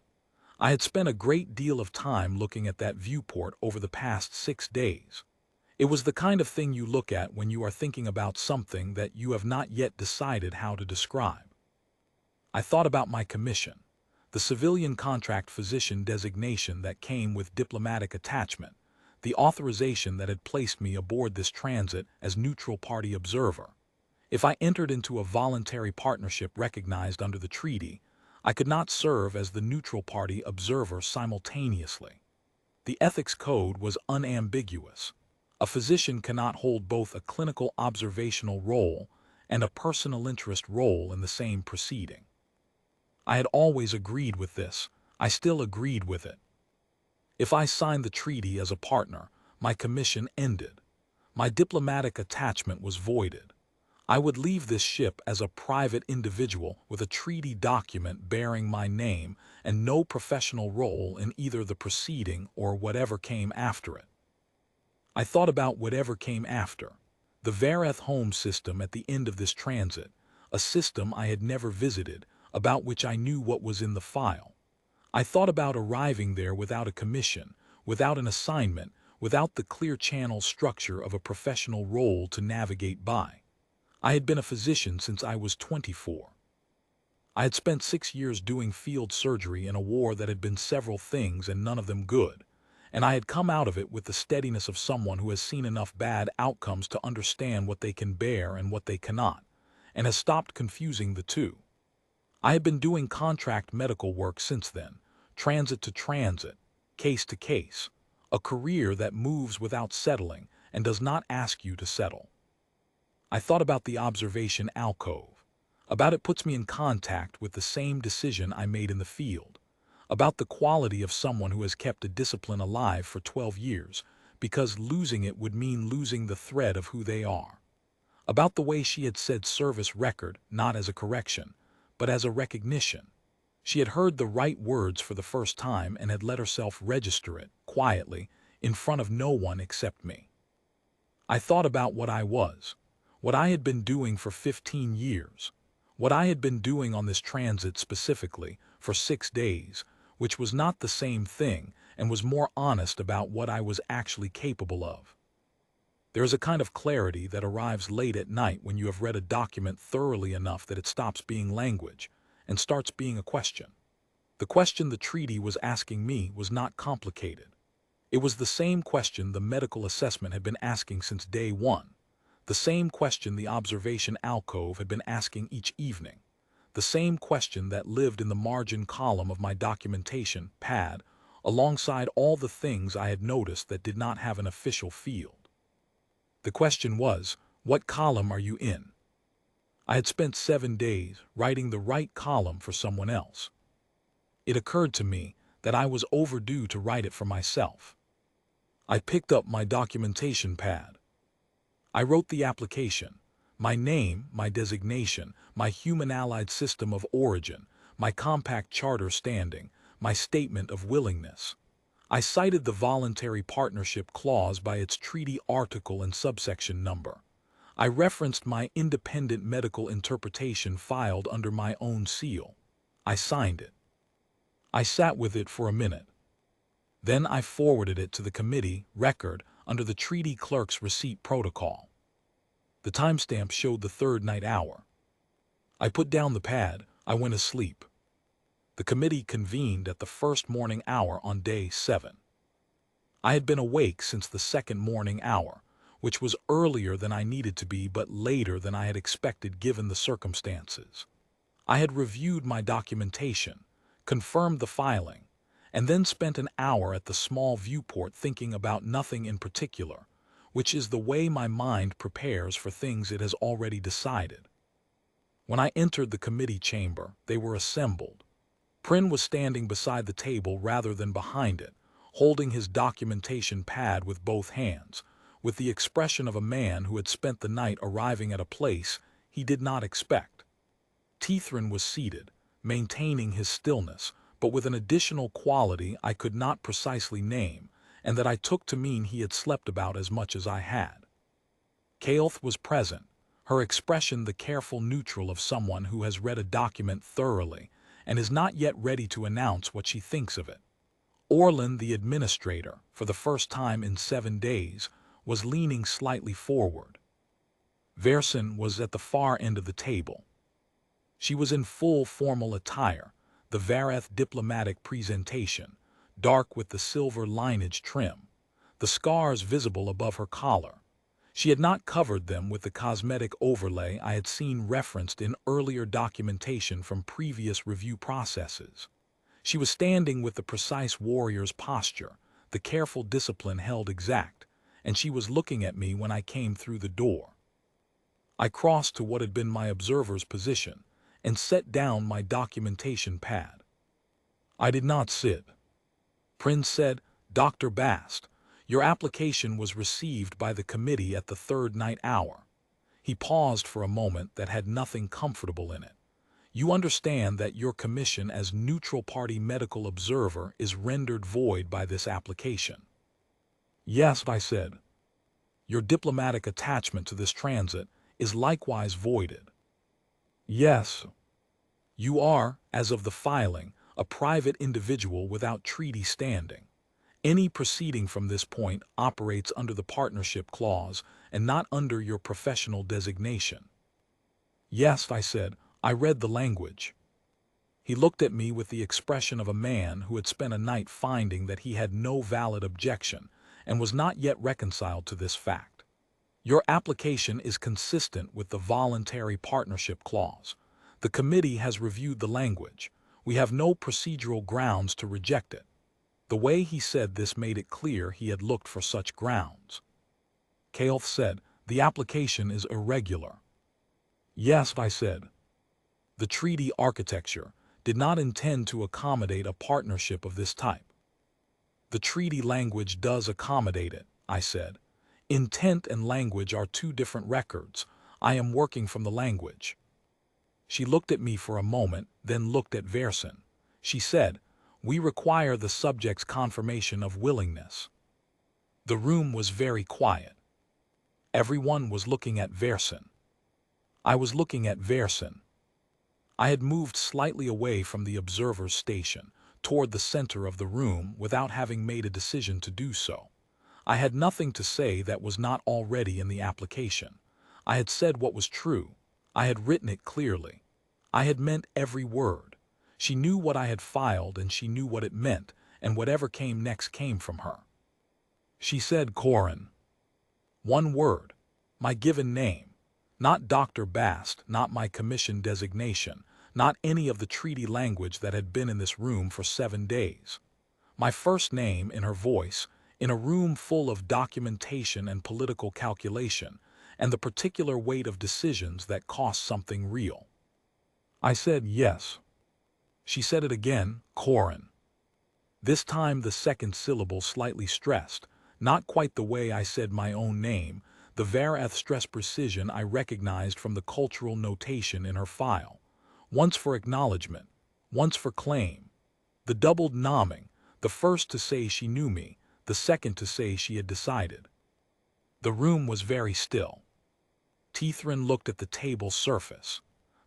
I had spent a great deal of time looking at that viewport over the past 6 days. It was the kind of thing you look at when you are thinking about something that you have not yet decided how to describe. I thought about my commission, the civilian contract physician designation that came with diplomatic attachment, the authorization that had placed me aboard this transit as neutral party observer. If I entered into a voluntary partnership recognized under the treaty, I could not serve as the neutral party observer simultaneously. The ethics code was unambiguous. A physician cannot hold both a clinical observational role and a personal interest role in the same proceeding. I had always agreed with this. I still agreed with it. If I signed the treaty as a partner, my commission ended. My diplomatic attachment was voided. I would leave this ship as a private individual with a treaty document bearing my name and no professional role in either the proceeding or whatever came after it. I thought about whatever came after. The Vareth home system at the end of this transit, a system I had never visited, about which I knew what was in the file. I thought about arriving there without a commission, without an assignment, without the clear channel structure of a professional role to navigate by. I had been a physician since I was 24. I had spent 6 years doing field surgery in a war that had been several things and none of them good, and I had come out of it with the steadiness of someone who has seen enough bad outcomes to understand what they can bear and what they cannot, and has stopped confusing the two. I had been doing contract medical work since then, transit to transit, case to case, a career that moves without settling and does not ask you to settle. I thought about the observation alcove. About it puts me in contact with the same decision I made in the field. About the quality of someone who has kept a discipline alive for 12 years, because losing it would mean losing the thread of who they are. About the way she had said service record not as a correction, but as a recognition. She had heard the right words for the first time and had let herself register it, quietly, in front of no one except me. I thought about what I was, what I had been doing for 15 years, what I had been doing on this transit specifically for 6 days, which was not the same thing and was more honest about what I was actually capable of. There is a kind of clarity that arrives late at night when you have read a document thoroughly enough that it stops being language and starts being a question. The question the treaty was asking me was not complicated. It was the same question the medical assessment had been asking since day one, the same question the observation alcove had been asking each evening, the same question that lived in the margin column of my documentation pad alongside all the things I had noticed that did not have an official field. The question was, what column are you in? I had spent 7 days writing the right column for someone else. It occurred to me that I was overdue to write it for myself. I picked up my documentation pad. I wrote the application, my name, my designation, my human allied system of origin, my compact charter standing, my statement of willingness. I cited the voluntary partnership clause by its treaty article and subsection number. I referenced my independent medical interpretation filed under my own seal. I signed it. I sat with it for a minute. Then I forwarded it to the committee record under the treaty clerk's receipt protocol. The timestamp showed the 3rd night hour. I put down the pad. I went asleep. The committee convened at the 1st morning hour on day 7. I had been awake since the 2nd morning hour, which was earlier than I needed to be but later than I had expected given the circumstances. I had reviewed my documentation, confirmed the filing, and then spent an hour at the small viewport thinking about nothing in particular, which is the way my mind prepares for things it has already decided. When I entered the committee chamber, they were assembled. Prin was standing beside the table rather than behind it, holding his documentation pad with both hands, with the expression of a man who had spent the night arriving at a place he did not expect. Tithrin was seated, maintaining his stillness, but with an additional quality I could not precisely name, and that I took to mean he had slept about as much as I had. Kael'th was present, her expression the careful neutral of someone who has read a document thoroughly and is not yet ready to announce what she thinks of it. Orlin, the administrator, for the first time in 7 days, was leaning slightly forward. Versen was at the far end of the table. She was in full formal attire, the Vareth diplomatic presentation, dark with the silver lineage trim, the scars visible above her collar. She had not covered them with the cosmetic overlay I had seen referenced in earlier documentation from previous review processes. She was standing with the precise warrior's posture, the careful discipline held exact, and she was looking at me when I came through the door. I crossed to what had been my observer's position and set down my documentation pad. I did not sit. Prin said, "Dr. Bast, your application was received by the committee at the 3rd night hour." He paused for a moment that had nothing comfortable in it. "You understand that your commission as neutral party medical observer is rendered void by this application." "Yes," I said. "Your diplomatic attachment to this transit is likewise voided." "Yes. You are, as of the filing, a private individual without treaty standing, Any proceeding from this point operates under the partnership clause and not under your professional designation. Yes, I said, I read the language. He looked at me with the expression of a man who had spent a night finding that he had no valid objection and was not yet reconciled to this fact. Your application is consistent with the voluntary partnership clause. The committee has reviewed the language. We have no procedural grounds to reject it. The way he said this made it clear he had looked for such grounds. Keoth said, the application is irregular. Yes, I said. The treaty architecture did not intend to accommodate a partnership of this type. The treaty language does accommodate it, I said. Intent and language are two different records. I am working from the language. She looked at me for a moment, then looked at Versen. She said, we require the subject's confirmation of willingness. The room was very quiet. Everyone was looking at Versen. I was looking at Versen. I had moved slightly away from the observer's station, toward the center of the room without having made a decision to do so. I had nothing to say that was not already in the application. I had said what was true. I had written it clearly. I had meant every word. She knew what I had filed and she knew what it meant, and whatever came next came from her. She said Corin. One word. My given name. Not Dr. Bast, not my commission designation, not any of the treaty language that had been in this room for 7 days. My first name in her voice, in a room full of documentation and political calculation, and the particular weight of decisions that cost something real. I said yes. She said it again, Corin. This time the second syllable slightly stressed, not quite the way I said my own name, the Varath stress precision I recognized from the cultural notation in her file. Once for acknowledgement, once for claim. The doubled nomming, the first to say she knew me, the second to say she had decided. The room was very still. Tithrin looked at the table's surface.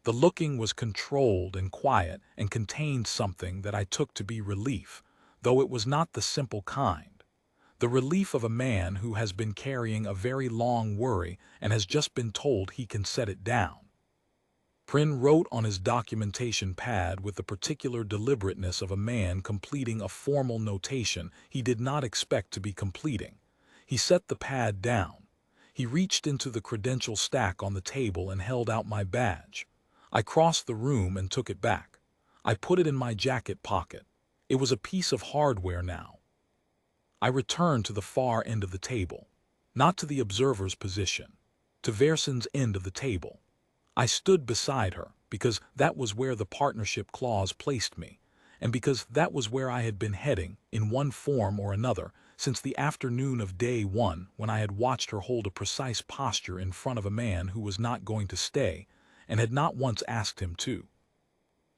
The looking was controlled and quiet and contained something that I took to be relief, though it was not the simple kind. The relief of a man who has been carrying a very long worry and has just been told he can set it down. Prin wrote on his documentation pad with the particular deliberateness of a man completing a formal notation he did not expect to be completing. He set the pad down. He reached into the credential stack on the table and held out my badge. I crossed the room and took it back. I put it in my jacket pocket. It was a piece of hardware now. I returned to the far end of the table, not to the observer's position, to Versen's end of the table. I stood beside her because that was where the partnership clause placed me, and because that was where I had been heading, in one form or another, since the afternoon of day one when I had watched her hold a precise posture in front of a man who was not going to stay, and had not once asked him to.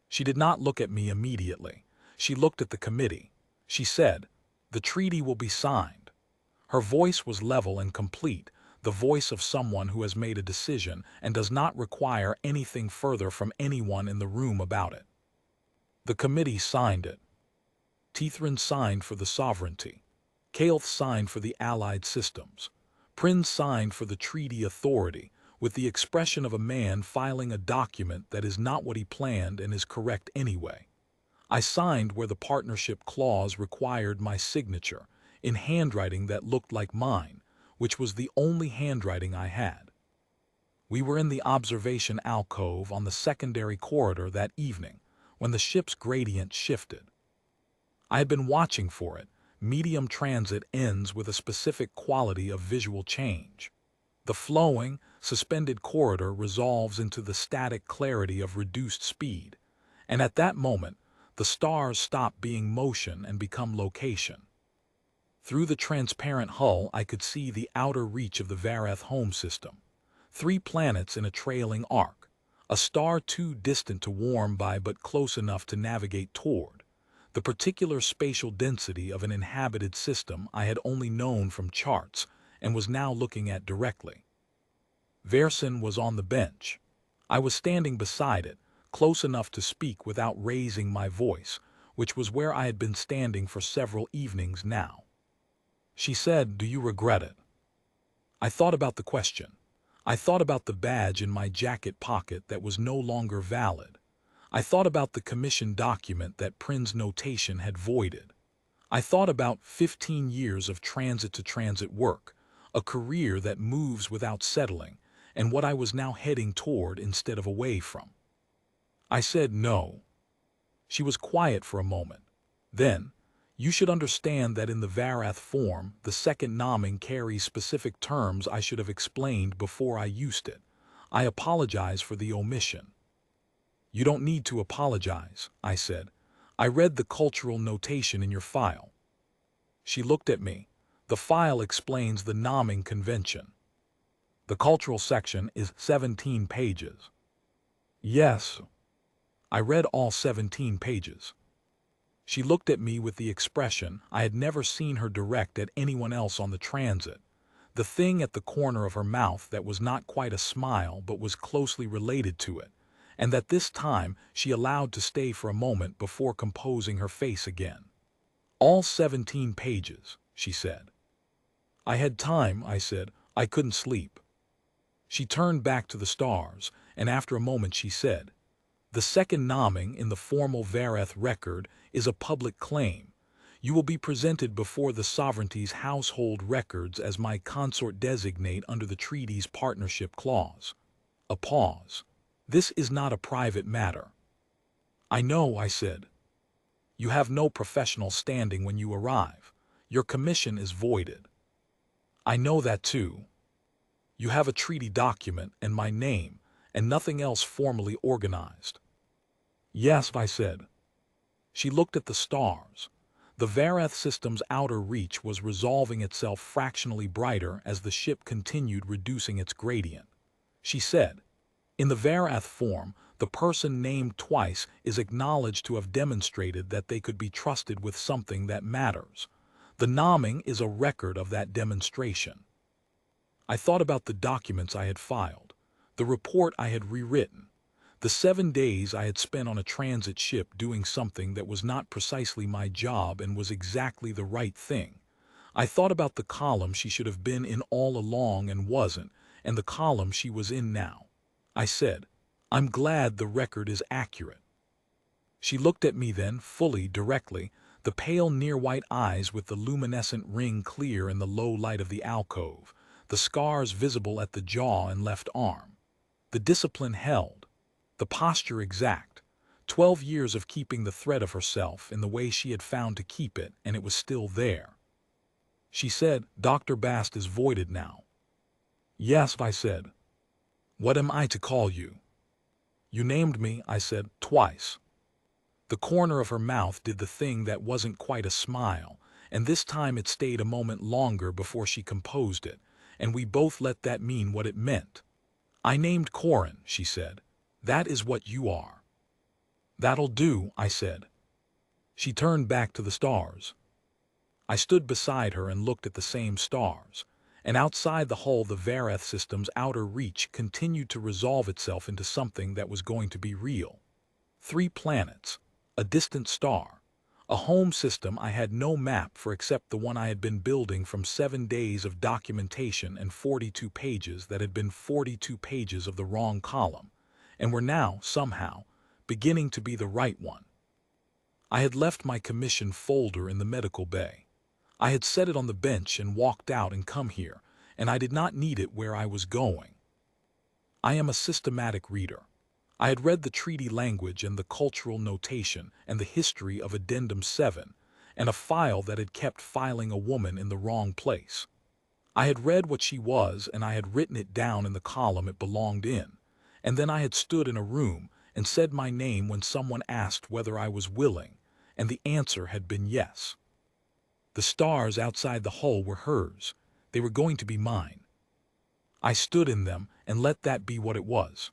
She did not look at me immediately. She looked at the committee. She said, "The treaty will be signed." Her voice was level and complete, the voice of someone who has made a decision and does not require anything further from anyone in the room about it. The committee signed it. Tithrin signed for the sovereignty. Keoth signed for the allied systems. Prin signed for the treaty authority, with the expression of a man filing a document that is not what he planned and is correct anyway. I signed where the partnership clause required my signature, in handwriting that looked like mine, which was the only handwriting I had. We were in the observation alcove on the secondary corridor that evening, when the ship's gradient shifted. I had been watching for it. Medium transit ends with a specific quality of visual change. The flowing, suspended corridor resolves into the static clarity of reduced speed, and at that moment, the stars stop being motion and become location. Through the transparent hull, I could see the outer reach of the Varath home system. 3 planets in a trailing arc, a star too distant to warm by but close enough to navigate toward. The particular spatial density of an inhabited system I had only known from charts and was now looking at directly. Versen was on the bench. I was standing beside it, close enough to speak without raising my voice, which was where I had been standing for several evenings now. She said, "Do you regret it?" I thought about the question. I thought about the badge in my jacket pocket that was no longer valid. I thought about the commission document that Prin's notation had voided. I thought about 15 years of transit-to-transit work, a career that moves without settling, and what I was now heading toward instead of away from. I said no. She was quiet for a moment. Then, "You should understand that in the Varath form, the second nomen carries specific terms I should have explained before I used it. I apologize for the omission." "You don't need to apologize," I said. "I read the cultural notation in your file." She looked at me. "The file explains the nomen convention. The cultural section is 17 pages." "Yes." I read all 17 pages. She looked at me with the expression I had never seen her direct at anyone else on the transit, the thing at the corner of her mouth that was not quite a smile but was closely related to it, and that this time she allowed to stay for a moment before composing her face again. "All 17 pages," she said. "I had time," I said. "I couldn't sleep." She turned back to the stars, and after a moment she said, "The second nomen in the formal Varath record is a public claim. You will be presented before the sovereignty's household records as my consort designate under the treaty's partnership clause." A pause. "This is not a private matter." "I know," I said. "You have no professional standing when you arrive. Your commission is voided." "I know that too. You have a treaty document and my name, and nothing else formally organized." "Yes," I said. She looked at the stars. The Varath system's outer reach was resolving itself fractionally brighter as the ship continued reducing its gradient. She said, "In the Varath form, the person named twice is acknowledged to have demonstrated that they could be trusted with something that matters. The nomen is a record of that demonstration." I thought about the documents I had filed, the report I had rewritten, the 7 days I had spent on a transit ship doing something that was not precisely my job and was exactly the right thing. I thought about the column she should have been in all along and wasn't, and the column she was in now. I said, "I'm glad the record is accurate." She looked at me then, fully, directly, the pale near-white eyes with the luminescent ring clear in the low light of the alcove, the scars visible at the jaw and left arm. The discipline held, the posture exact. 12 years of keeping the thread of herself in the way she had found to keep it, and it was still there. She said, "Dr. Bast is voided now." "Yes," I said. "What am I to call you?" "You named me," I said, "twice." The corner of her mouth did the thing that wasn't quite a smile, and this time it stayed a moment longer before she composed it, and we both let that mean what it meant. "I named Corin," she said. "That is what you are." "That'll do," I said. She turned back to the stars. I stood beside her and looked at the same stars, and outside the hull the Varath system's outer reach continued to resolve itself into something that was going to be real. 3 planets, a distant star, a home system I had no map for except the one I had been building from 7 days of documentation and 42 pages that had been 42 pages of the wrong column, and were now, somehow, beginning to be the right one. I had left my commission folder in the medical bay. I had set it on the bench and walked out and come here, and I did not need it where I was going. I am a systematic reader. I had read the treaty language and the cultural notation and the history of Addendum 7, and a file that had kept filing a woman in the wrong place. I had read what she was and I had written it down in the column it belonged in, and then I had stood in a room and said my name when someone asked whether I was willing, and the answer had been yes. The stars outside the hull were hers. They were going to be mine. I stood in them and let that be what it was.